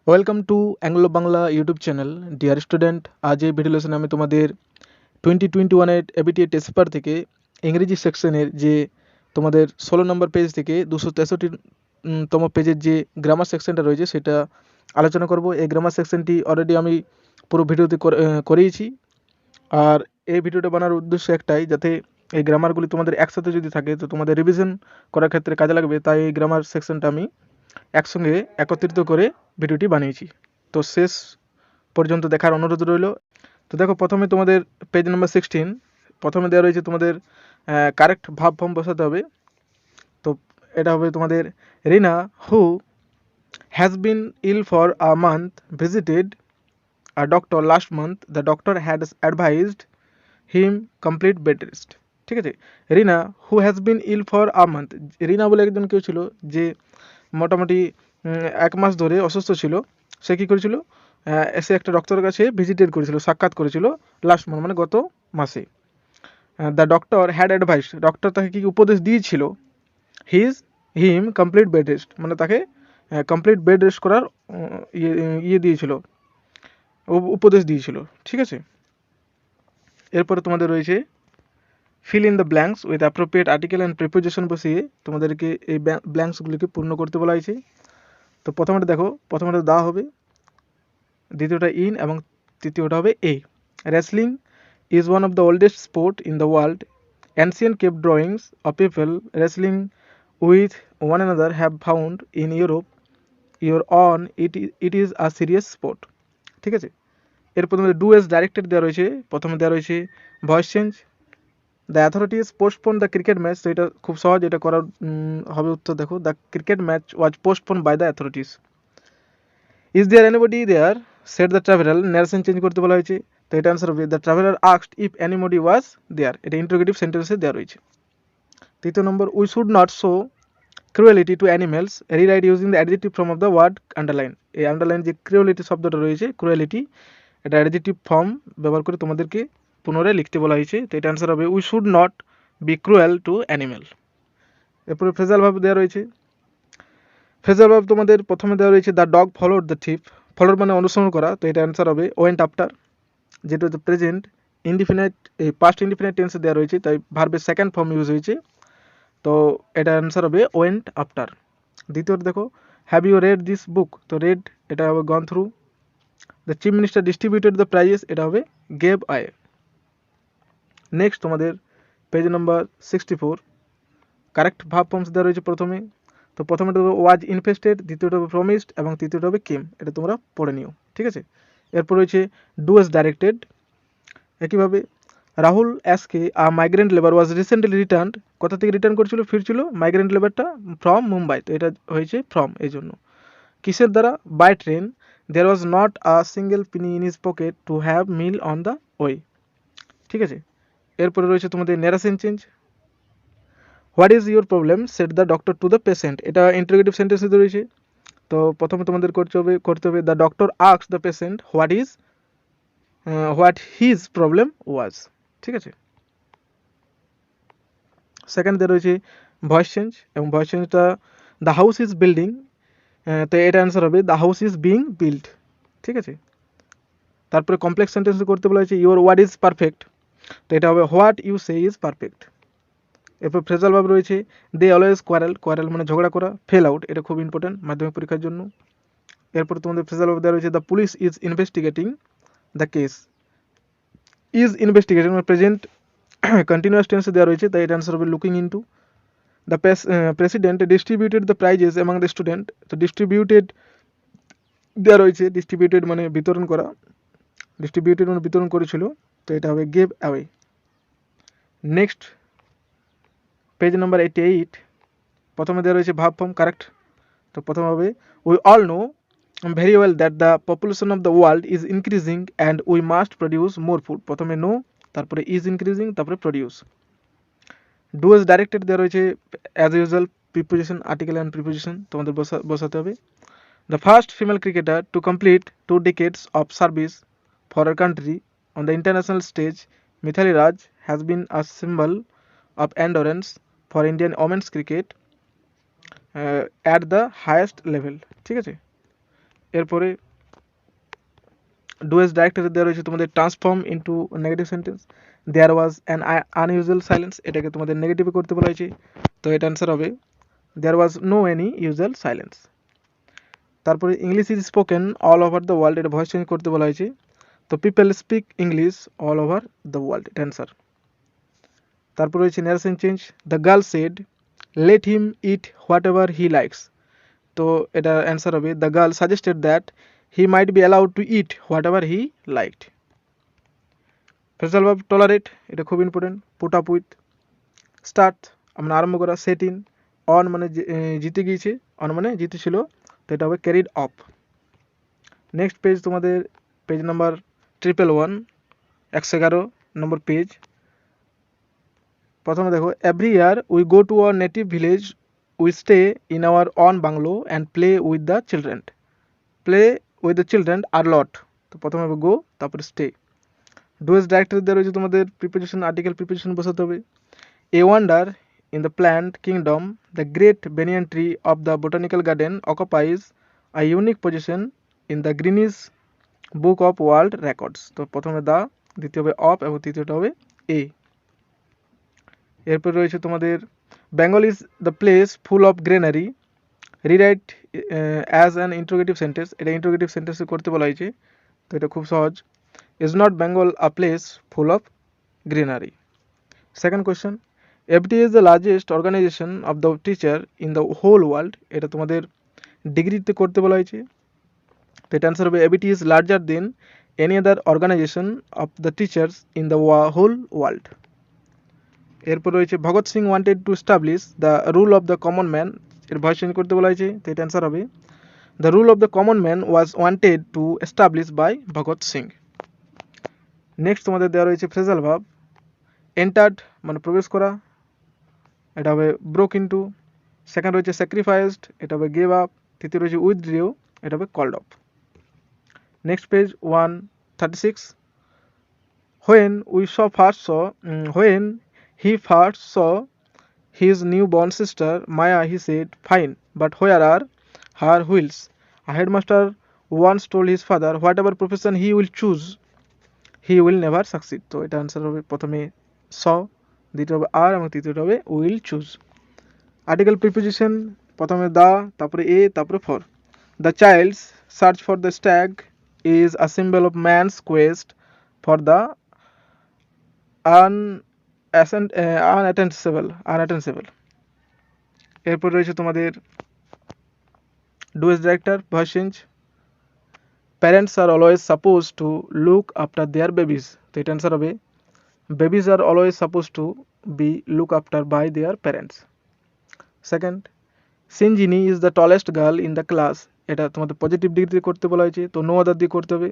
Welcome to Anglo Bangla YouTube channel. Dear student, আজ এই video লেসনে আমি তোমাদের 2021 এবিটিএ টেস্ট পেপার থেকে ইংরেজি সেকশনের যে তোমাদের 16 নম্বর পেজ থেকে 263 তম পেজের যে গ্রামার সেকশনটা রয়েছে সেটা আলোচনা করব। এই গ্রামার সেকশনটি অলরেডি আমি পুরো ভিডিওতে করিয়েছি। আর এই ভিডিওটা বানানোর উদ্দেশ্য একটাই, যাতে এই গ্রামারগুলি তোমাদের একসাথে যদি থাকে তো তোমাদের রিভিশন করার ক্ষেত্রে কাজে লাগবে। তাই এই গ্রামার সেকশনটা আমি একসঙ্গে একত্রিত করে ভিডিওটি বানিয়েছি। তো শেষ পর্যন্ত দেখার অনুরোধ রইল। তো দেখো, প্রথমে তোমাদের পেজ নাম্বার 16 প্রথমে দেওয়া রয়েছে তোমাদের কারেক্ট ভার্ব ফর্ম বসাতে হবে। তো এটা হবে তোমাদের Rina who has been ill for a month visited a doctor last month. The doctor had advised him complete bed rest. ঠিক আছে, Rina who has been ill for a month. Rina বলে একজন কেউ ছিল যে মোটামুটি 1 মাস ধরে অসুস্থ ছিল। সে কী করেছিল, সে একটা ডক্টরের কাছে ভিজিটেড করেছিল, সাক্ষাৎ করেছিল লাস্ট মান্থ মানে গত মাসে। The doctor had advice, doctor তাকে কী উপদেশ দিয়েছিল, হিম কমপ্লিট বেড রেস্ট মানে তাকে কমপ্লিট বেড রেস্ট করার ইয়ে দিয়েছিল, উপদেশ দিয়েছিল। ঠিক আছে, এরপরে তোমাদের রয়েছে feel in the blanks with appropriate article and preposition বসিয়ে তোমাদেরকে এই ব্ল্যাঙ্কসগুলিকে পূর্ণ করতে বলা হয়েছে। তো প্রথমটা দেখো, প্রথমটা দা হবে, দ্বিতীয়টা ইন এবং তৃতীয়টা হবে A. Wrestling is one of the oldest sport in the world. Ancient cave drawings of people wrestling with one another have found in Europe. It is a serious sport. ঠিক আছে, এরপর তোমাদের ডু এস ডাইরেক্টেড দেওয়া রয়েছে। প্রথমে দেওয়া রয়েছে voice change. The authorities postpone the cricket match. তো এটা খুব সহজ, এটা করার হবে উত্তর। দেখো, the cricket match was postpone by the authorities. Is there anybody there said the traveller. Narration change করতে বলা হয়েছে। তো এটা অ্যান্সার হবে the traveller asked if anybody was there. এটা ইন্টারোগেটিভ সেন্টেন্সে দেওয়া রয়েছে। তৃতীয় number, we should not show cruelty to animals. Rewrite using the adjective form of the word underline. এই আন্ডারলাইন যে ক্রুয়েলিটি শব্দটা রয়েছে, ক্রুয়েলিটি, এটা অ্যাডজেক্টিভ ফর্ম ব্যবহার করে তোমাদেরকে পুনরায় লিখতে বলা হয়েছে। তো এটা অ্যান্সার হবে we should not be cruel to animal. এরপরে ফ্রেজাল ভাব দেওয়া রয়েছে। ফ্রেজাল ভাব তোমাদের প্রথমে দেওয়া রয়েছে the dog followed the thief. Followed মানে অনুসরণ করা। তো এটা অ্যান্সার হবে ওয়েন্ট আফটার, যেটা হচ্ছে প্রেজেন্ট ইনডিফিনাইট, এই পাস্ট ইনডিফিনাইট টেন্সে দেওয়া রয়েছে, তাই ভার্বের সেকেন্ড ফর্ম ইউজ হয়েছে। তো এটা অ্যান্সার হবে ওয়েন্ট আফটার। দ্বিতীয়ত দেখো, have you read this book. তো রেড এটা হবে gone through. The chief minister distributed the prizes, এটা হবে গেভ আয়ে। নেক্সট তোমাদের page number 64 correct verb forms দেওয়া রয়েছে প্রথমে। তো প্রথমেটা হবে ওয়াজ ইনফেস্টেড, দ্বিতীয়টা হবে প্রমিসড এবং তৃতীয়টা হবে কেম। এটা তোমরা পড়ে নিও। ঠিক আছে, এরপর রয়েছে ডু এস ডাইরেক্টেড। একইভাবে Rahul asked a migrant labour was recently returned. কোথা থেকে রিটার্ন করছিল, ফিরছিল মাইগ্রেন্ট লেবারটা ফ্রম মুম্বাই। তো এটা হয়েছে ফ্রম, এই জন্য। কিসের দ্বারা, by train. There was not a single penny in his pocket to have meal on the way. ঠিক আছে, এরপরে রয়েছে তোমাদের narration change. What is your problem said the doctor to the patient. এটা ইন্টারোগেটিভ সেন্টেন্সে রয়েছে। তো প্রথমে তোমাদের করতে হবে the doctor asked the patient what his problem was. ঠিক আছে, সেকেন্ডে রয়েছে ভয়েস চেঞ্জ, এবং ভয়েস চেঞ্জটা দ্য হাউস ইজ বিল্ডিং। তো এটা অ্যান্সার হবে the house is being build. ঠিক আছে, তারপরে কমপ্লেক্স সেন্টেন্স করতে বলা হয়েছে ইউর ওয়ার্ড ইজ পারফেক্ট। তো এটা হবে what you say is perfect. এরপর ফ্রেজাল ভাব রয়েছে দে অলওয়েজ কোয়ারেল মানে ঝগড়া করা। ফেল আউট, এটা খুব ইম্পর্টেন্ট মাধ্যমিক পরীক্ষার জন্য। এরপর তোমাদের ফ্রেজাল ভাব দেওয়া রয়েছে the police is investigating the case. Is investigating মানে প্রেজেন্ট কন্টিনিউয়াস টেন্সে দেওয়া রয়েছে, তাই এটা অ্যান্সার হবে looking into. The president distributed the prices among the student. তো ডিস্ট্রিবিউটেড দেওয়া রয়েছে, ডিস্ট্রিবিউটেড মানে বিতরণ করা, ডিস্ট্রিবিউটেড মানে বিতরণ করেছিল। তো এটা হবে gave away. Next page number 88 প্রথমে দেওয়া রয়েছে ভার্ব ফর্ম কারেক্ট। তো প্রথমে হবে we all know very well that the population of the world is increasing and we must produce more food. প্রথমে নো, তারপরে ইজ ইনক্রিজিং, তারপরে প্রডিউস। ডু এস ডাইরেক্টেড দেওয়া রয়েছে as usual preposition, article and preposition তোমাদের বসাতে হবে। The first female cricketer to complete 2 decades of service for her country on the international stage, Mithali Raj, has been a symbol of endurance for Indian women's cricket at the highest level. ঠিক আছে, এরপরে ডুয়েস ডাইরেক্টরে দেওয়া রয়েছে তোমাদের transform into negative sentence, there was an unusual silence, এটাকে তোমাদের নেগেটিভে করতে বলা হয়েছে, তো এটা অ্যান্সার হবে there was no any usual silence. তারপরে English is spoken all over the world, এটা ভয়েস চেঞ্জ করতে বলা হয়েছে, তো people speak English all over the world, এটা অ্যান্সার। তারপর রয়েছে narration change, the girl said let him eat whatever he likes, তো এটা অ্যান্সার হবে the girl suggested that he might be allowed to eat whatever he liked. Phrasal verb tolerate, এটা খুব important, put up with, start আমরা আরম্ভ করা, set in, on মানে জিতে গিয়েছে, অন মানে জিতেছিল, তো এটা হবে ক্যারিড অফ। নেক্সট পেজ তোমাদের পেজ নাম্বার 111, 111 নম্বর পেজ। প্রথমে দেখো, every year we go to our native village, we stay in our own bungalow and play with the children, play with the children আর lot, তো প্রথমে হবে গো, তারপরে stay. ডুয়েস director দেওয়া রয়েছে তোমাদের প্রিপোজিশন, আর্টিকেল প্রিপোজিশন বসাতে হবে। এ wonder in the plant kingdom, the great banyan tree of the botanical garden অকুপাইজ a unique position in the Greenidge book of world records, তো প্রথমে দা, দ্বিতীয় হবে অফ এবং তৃতীয়টা হবে এ। এরপর রয়েছে তোমাদের Bengal is the place full of greenery, rewrite as an interrogative sentence, এটা ইন্ট্রোগেটিভ সেন্টেন্সে করতে বলা হয়েছে, তো এটা খুব সহজ, is not Bengal a place full of greenery. Second question, FT is the largest organisation of the teacher in the whole world, এটা তোমাদের ডিগ্রিতে করতে বলা হয়েছে, তো এটা অ্যান্সার হবে ABT is larger than any other organization of the teachers in the whole world. এরপর রয়েছে Bhagat Singh wanted to establish the rule of the common man, এর ভয়েস চেঞ্জ করতে বলা হয়েছে, তো এটা অ্যান্সার হবে the rule of the common man was wanted to establish by Bhagat Singh. Next তোমাদের দেওয়া রয়েছে ফ্রেজাল ভার্ব, এন্টার্ড মানে প্রবেশ করা, এটা হবে ব্রোক ইনটু। সেকেন্ড রয়েছে স্যাক্রিফাইসড, এটা হবে গেভ আপ। তৃতীয় রয়েছে উইথড্রিউ, এটা হবে called off. Next page 136, when he first saw his newborn sister Maya, he said, "Fine, but where are her wheels?" A headmaster once told his father, "Whatever profession he will choose, he will never succeed." তো এটা answer হবে প্রথমে saw, দ্বিতীয় হবে আর এবং তৃতীয়টা হবে will choose। Article preposition, প্রথমে দা, তারপরে এ, তারপরে for. The child's search for the stag is a symbol of man's quest for the unattainable। এরপর রয়েছে তোমাদের do as directed voice change, parents are always suppose to look after their babies, তো এটা answer হবে babies are always suppose to be look after by their parents. Second, Sinjini is the tallest girl in the class, এটা তোমাদের positive degree করতে বলা হয়েছে, তো no other দিয়ে করতে হবে,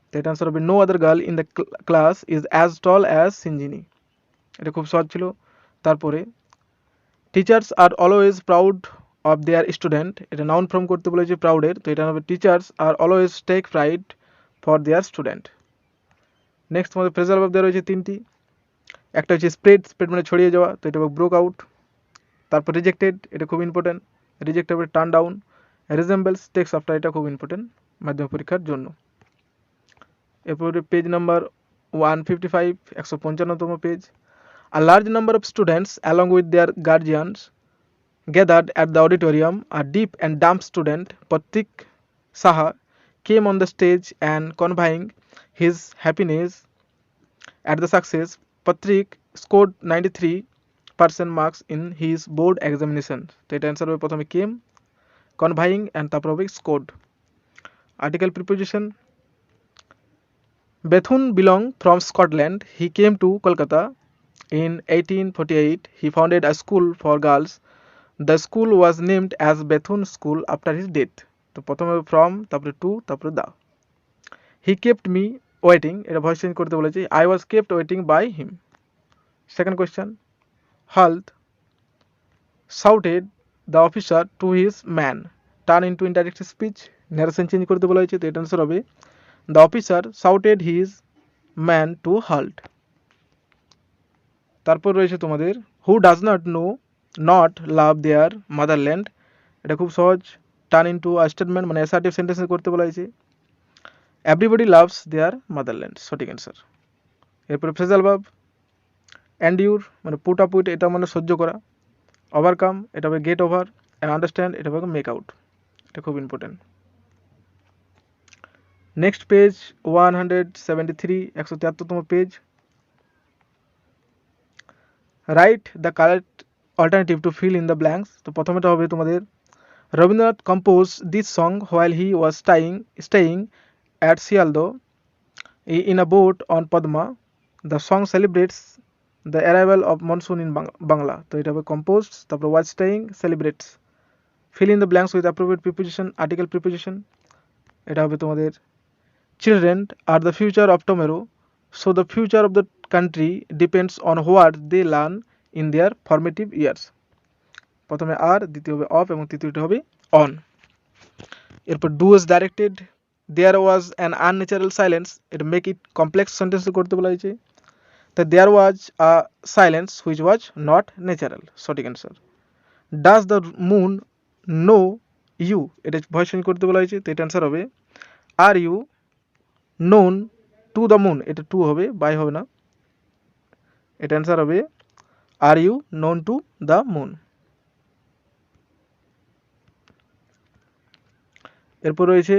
তো এটা অ্যান্সার হবে no other girl in the class is as tall as Sinjini, এটা খুব সহজ ছিল। তারপরে teachers are always proud of their student, এটা নাউন ফর্ম করতে বলেছে প্রাউডের, তো এটা হবে teachers are always take pride for their student. Next তোমাদের ফ্রেজাল ভার্ব দেওয়া রয়েছে তিনটি, একটা হচ্ছে স্প্রেড, স্প্রেড মানে ছড়িয়ে যাওয়া, তো এটা হবে ব্রোক আউট। তারপর রিজেক্টেড, এটা খুব ইম্পর্টেন্ট, রিজেক্ট হবে turn down. Resembles, takes after, এটা খুব ইম্পর্টেন্ট মাধ্যমিক পরীক্ষার জন্য। এরপরে পেজ নাম্বার 155, 155তম page. A large number of students, along with their guardians, gathered at the auditorium. A deep and dumb student, Patrick Saha, came on the stage and conveying his happiness at the success. Patrick scored 93% marks in his board examination. তো এটা answer হবে প্রথমে came, conveying and তারপর হবে scored। Article preposition, Bethune belonged from Scotland. He came to Kolkata in 1848. He founded a school for girls. The school was named as Bethune School after his death. তো প্রথমে from, তারপরে to, তারপরে the. He kept me waiting, এটা voice change করতে বলেছি, I was kept waiting by him. Second question, halt shouted the officer to his man, turn into indirect speech, narration change করতে বলা হয়েছে, তো এটা আনসার হবে the officer shouted his man to halt. তারপর রয়েছে তোমাদের who does not love their motherland, এটা খুব সহজ, টার্ন ইনটু আ স্টেটমেন্ট মানে অ্যাসার্টিভ সেন্টেন্স করতে বলা হয়েছে। এভরিবডি লাভস দেয়ার মাদারল্যান্ড, সঠিক অ্যান্সার। এরপরে ফ্রেজাল ভার্ব এন্ডিউর মানে পুট আপ উইথ, এটা মানে সহ্য করা। ওভারকাম এটা হবে গেট ওভার, অ্যান্ড আন্ডারস্ট্যান্ড এটা হবে মেক আউট। এটা খুব ইম্পর্টেন্ট। নেক্সট পেজ 173, 173তম page. Write the correct alternative to fill in the blanks. তো প্রথমেটা হবে তোমাদের Rabindranath compose this song while he was staying at Sealdah in a boat on Padma. The song celebrates the arrival of monsoon in Bangla. তো এটা হবে composed, তারপর was staying, celebrates. Fill in the blanks with appropriate preposition, article preposition. এটা হবে তোমাদের children are the future of tomorrow, so the future of the country depends on what they learn in their formative years. প্রথমে আর, দ্বিতীয় হবে of এবং তৃতীয়টা হবে on. এরপর do as directed. There was an unnatural silence. এটা make it complex sentence করতে বলা হয়েছে। তা there was a silence which was not natural, সঠিক answer. Does the moon know you? এটা ভয়েস চেঞ্জ করতে বলা হয়েছে, তো এটা অ্যান্সার হবে are you known to the moon, এটা টু হবে, বাই হবে না। এটা অ্যান্সার হবে are you known to the moon। এরপর রয়েছে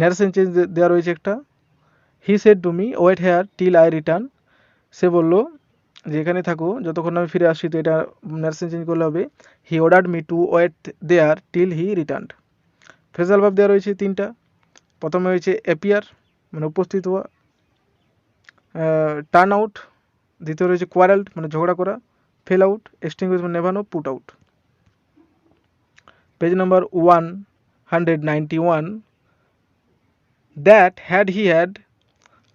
ন্যারেশন চেঞ্জ দেওয়া রয়েছে একটা। He said to me wait here till I return. সে বলল যে এখানে থাকো যতক্ষণ আমি ফিরে আসি, তো এটা ন্যারেশন চেঞ্জ করলে হবে he ordered me to wait there till he return. Phrasal verb দেওয়া রয়েছে তিনটা। প্রথমে হয়েছে অ্যাপিয়ার মানে উপস্থিত হওয়া, টার্ন আউট, দ্বিতীয় রয়েছে কোয়ারেল্ড মানে ঝগড়া করা, ফেল আউট, এক্সটিংগুইশ মানে নেভানো, put out. Page number 191, that had he had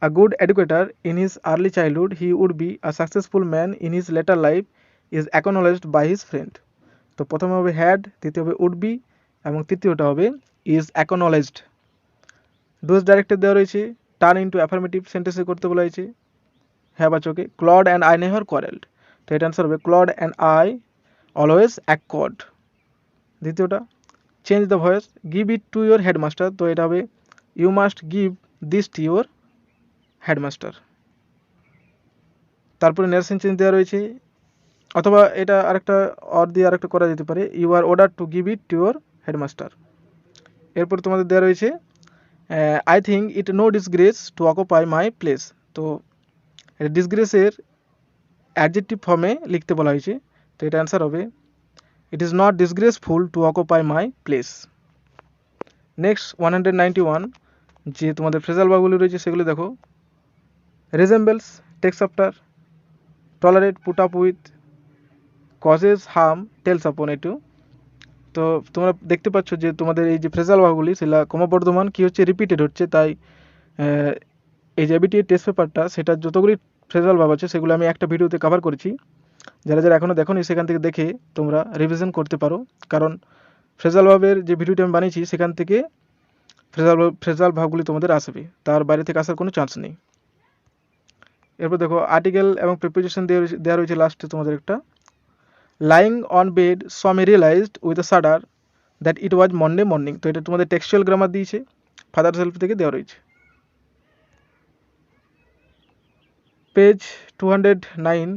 a good educator in his early childhood, he would be a successful man in his later life is acknowledged by his friend. তো প্রথমে হবে had, দ্বিতীয় হবে would be এবং তৃতীয়টা হবে is acknowledged। Dose director দেওয়া রয়েছে, টার্ন ইনটু অ্যাফার্মেটিভ সেন্টেন্সে করতে বলা হয়েছে হ্যাঁ বাচকে। Claude and I never quarrelled, তো এটা অ্যান্সার হবে Claude and I always accord. দ্বিতীয়টা change the voice, give it to your headmaster, তো এটা হবে you must give this to your headmaster. তারপরে ন্যারেশন চেঞ্জ দেওয়া রয়েছে, অথবা এটা আরেকটা অর দিয়ে আরেকটা করা যেতে পারে, you are order to give it to your headmaster. এরপর তোমাদের দেওয়া রয়েছে I think it no disgrace to occupy my place, তো এটা ডিসগ্রেসের অ্যাডজেক্টিভ ফর্মে লিখতে বলা হয়েছে, তো এটা অ্যান্সার হবে it is not disgraceful to occupy my place. Next 191 যে তোমাদের ফ্রেজাল ভার্বগুলি রয়েছে সেগুলি দেখো। Resembles takes after, tolerate put up with, causes harm tells upon it. তো তোমরা দেখতে পাচ্ছ যে তোমাদের এই যে ফ্রেজাল ভার্বগুলি সেটা ক্রমবর্ধমান কি হচ্ছে, রিপিটেড হচ্ছে। তাই এই যে এবিটি টেস্ট পেপারটা সেটা যতগুলি ফ্রেজাল ভার্ব আছে সেগুলো আমি একটা ভিডিওতে কভার করেছি। যারা যারা এখনও দেখোনি সেখান থেকে দেখে তোমরা রিভিশন করতে পারো, কারণ ফ্রেজাল ভার্বের যে ভিডিওটি আমি বানিয়েছি সেখান থেকে ফ্রেজাল ভার্বগুলি তোমাদের আসবে, তার বাইরে থেকে আসার কোনো চান্স নেই। এরপর দেখো আর্টিকেল এবং প্রিপোজিশন দেওয়া রয়েছে লাস্টে তোমাদের একটা। Lying on bed Sammy realized with a shudder that it was Monday morning, তো এটা তোমাদের টেক্সচুয়াল গ্রামার দিয়েছে, ফাদার সেলফ থেকে দেওয়া রয়েছে। Page 209,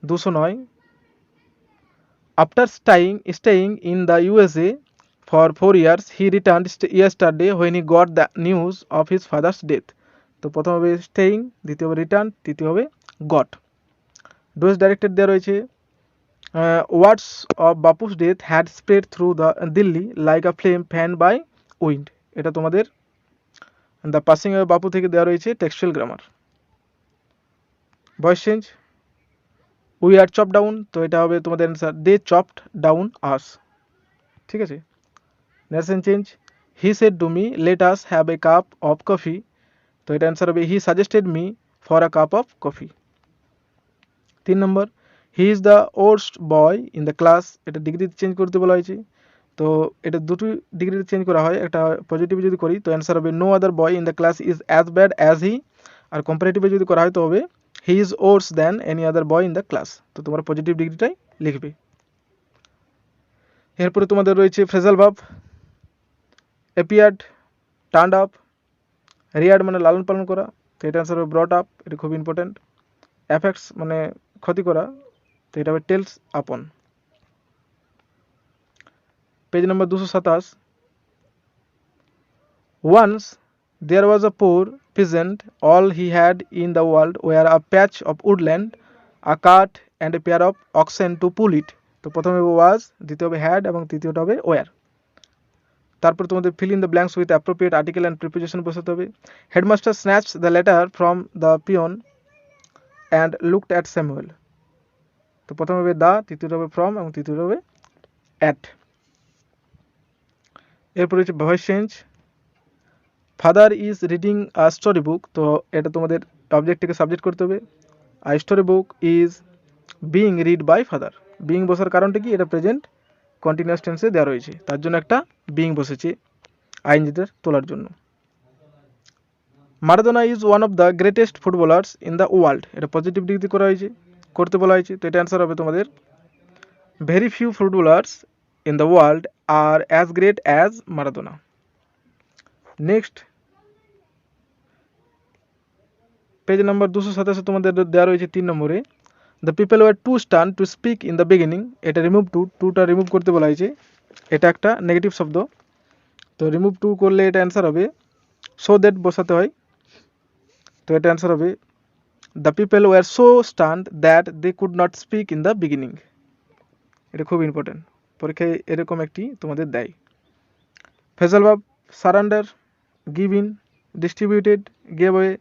209, after staying in the USA for 4 years he returned yesterday when he got the news of his father's death। তো প্রথম হবে স্টেইং, দ্বিতীয় হবে রিটার্ন, তৃতীয় হবে গট। ডোজ ডাইরেক্টেড দেওয়া রয়েছে, words of Bapu's death had spread through the Delhi like a flame fan by wind, এটা তোমাদের দ্য পাসিং অফ বাপু থেকে দেওয়া রয়েছে textual grammar. Voice change, we are chop down, তো এটা হবে তোমাদের answer they chopped down us, ঠিক আছে। Narration change, he said to me let us have a cup of coffee, তো এটা অ্যান্সার হবে he suggested me for a cup of coffee. 3 number, he is the worst boy in the class, এটা ডিগ্রিতে change করতে বলা হয়েছে, তো এটা দুটো ডিগ্রিতে চেঞ্জ করা হয়, একটা পজিটিভে যদি করি তো অ্যান্সার হবে no other boy in the class is as bad as he, আর কম্পারেটিভে যদি করা হয় তো হবে he is worse than any other boy in the class. তো তোমরা পজিটিভ ডিগ্রিটাই লিখবে। এরপরে তোমাদের রয়েছে phrasal verb, appeared, turned up, reared মানে লালন পালন করা, তো এটা অ্যান্সার হবে ব্রট আপ, এটা খুব ইম্পর্টেন্ট। অ্যাফেক্টস মানে ক্ষতি করা, তো এটা হবে tells upon. Page number 227, once there was a poor peasant, all he had in the world were a patch of woodland, a cart and a pair of oxen to pull it। তো প্রথমে ওয়াজ, দ্বিতীয় হবে had এবং তৃতীয়টা হবে war. তারপর তোমাদের feel in the blanks with appropriate article and preposition বসাতে হবে। Headmaster snatched the letter from the peon and looked at Samuel. তো প্রথমে হবে দ্য, তৃতীয়টা হবে ফ্রম এবং তৃতীয়টা হবে অ্যাট। এরপর হচ্ছে voice change, father is reading a story book, তো এটা তোমাদের অবজেক্টটিকে সাবজেক্ট করতে হবে। A story book is being read by father. Being বসার কারণটা কি, এটা প্রেজেন্ট কন্টিনিউয়াস টেন্সে দেওয়া রয়েছে, তার জন্য একটা বিং বসেছে আইএনজিদের তোলার জন্য। Maradona is one of the greatest footballers in the world, এটা পজিটিভ ডিগ্রি করা হয়েছে, করতে বলা হয়েছে, তো এটা অ্যান্সার হবে তোমাদের very few footballers in the world are as great as Maradona. Next page number 227 তোমাদের দেওয়া রয়েছে 3 নম্বরে, the people were too stun to speak in the beginning, এটা রিমুভ টু, টুটা রিমুভ করতে বলা হয়েছে, এটা একটা নেগেটিভ শব্দ, তো রিমুভ টু করলে এটা অ্যান্সার হবে সো দ্যাট বসাতে হয়, তো এটা অ্যান্সার হবে the people were so stunned that they could not speak in the beginning. এটা খুব ইম্পর্টেন্ট, পরীক্ষায় এরকম একটি তোমাদের দেয়। Phrasal verb surrender, give in, distributed, gave away,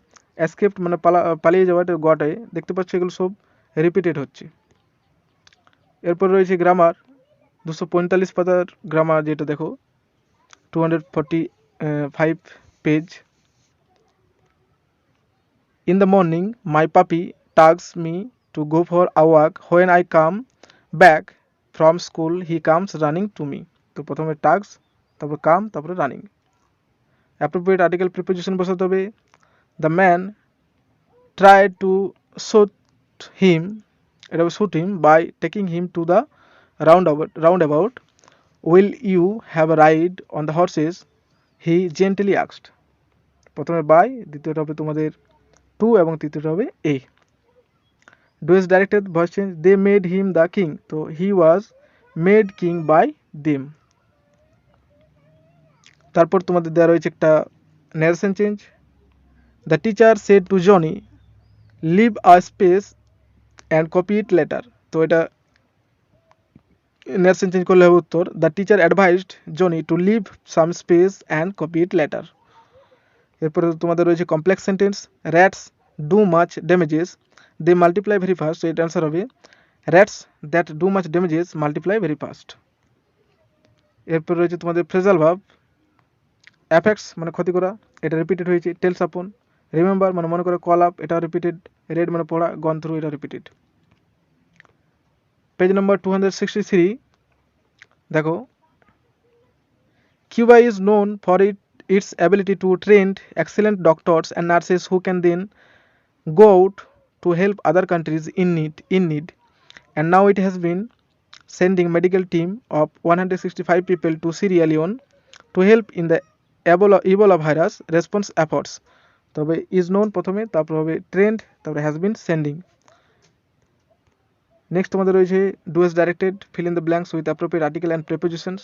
escaped মানে পালিয়ে যাওয়া, এটা গটায়, দেখতে পাচ্ছ এগুলো সব রিপিটেড হচ্ছে। এরপর রয়েছে গ্রামার, 245 পাতার গ্রামার, যেটা দেখো 245 page. In the morning, my puppy tugs me to go for a walk. When I come back from school, he comes running to me. তো প্রথমে টাগস, তারপর কাম, তারপরে রানিং। অ্যাপ্রোপ্রিয়েট আর্টিকেল প্রিপোজিশন বসাতে হবে। The man tried to shoot him, এটা হবে shoot him by taking him to the round about. Will you have a ride on the horses, he gently asked. প্রথমে by, দ্বিতীয়টা হবে তোমাদের to এবং তৃতীয়টা হবে a. Do is directed, voice change, they made him the king, তো he was made king by them. তারপর তোমাদের দেওয়া রয়েছে একটা narration change, the teacher said two Johnny leave a space and copy it later, তো এটা narration change করলে হবে উত্তর the teacher advised Johnny to leave some space and copy it later. এরপরে তোমাদের রয়েছে complex sentence, rats do much damages they multiply very fast, তো এটা অ্যান্সার হবে rats that do much damages multiply very fast. এরপর রয়েছে তোমাদের phrasal verb, affects মানে ক্ষতি করা, এটা রিপিটেড হয়েছে, টেলস আপন, রিমেম্বার মানে মনে করে, কল আপ, এটা রিপিটেড, রেড মানে পড়া, গন থ্রু, এটা রিপিটেড। পেজ নাম্বার 263 দেখো, Cuba is known for its ability to train excellent doctors and nurses who can then go out to help other countries in need, and now it has been sending medical team of 165 people to Sierra Leone to help in the Ebola virus response efforts। তবে is known প্রথমে, তারপর হবে trained, তারপরে has been sending। Next তোমাদের রয়েছে do as directed, fill in the blanks with appropriate article and prepositions,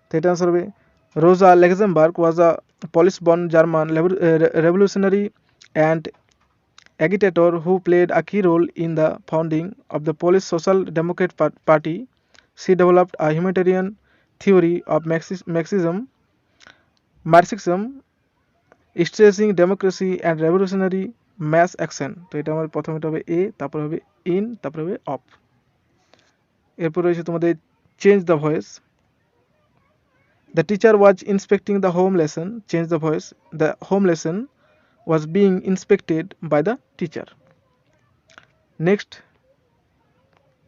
তো এটা answer হবে Rosa Luxemburg was a Polish-born German revolutionary and agitator who played a key role in the founding of the Polish Social Democrat Party. She developed a humanitarian theory of Marxism, stressing democracy and revolutionary mass action। তো এটা আমার প্রথমে হবে এ, তারপর হবে in, তারপর হবে of. এরপর রয়েছে তোমাদের change the voice, the teacher was inspecting the home lesson, change the voice, the home lesson was being inspected by the teacher। next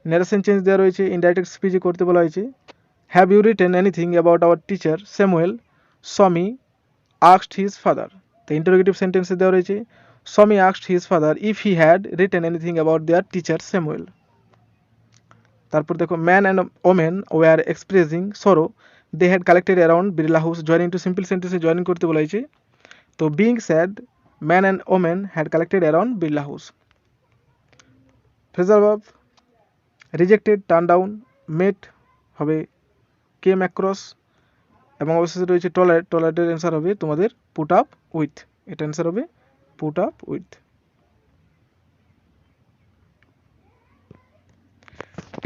narration change দেওয়া রয়েছে, indirect speech করতে বলা হয়েছে, have you written anything about our teacher Samuel? Swami asked his father। তো interrogative sentence দেওয়া রয়েছে, Swami asked his father if he had written anything about their teacher Samuel. তারপর দেখো man and woman were expressing sorrow. They had collected around Birla house. Joining to simple sentence joining করতে বলা হয়েছে। তো being sad, man and woman had collected around Birla house. Phrasal verb rejected, turned down, met হবে came across, এবং অবশেষে রয়েছে tolerate. Tolerated answer হবে তোমাদের put up with. এটা অ্যান্সার হবে put up with.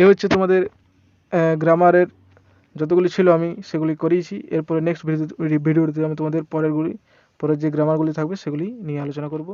এ হচ্ছে তোমাদের গ্রামারের যতগুলি ছিল আমি সেগুলি করিয়েছি। এরপরে নেক্সট ভিডিওতে আমি তোমাদের পরের যে গ্রামারগুলি থাকবে সেগুলি নিয়ে আলোচনা করব।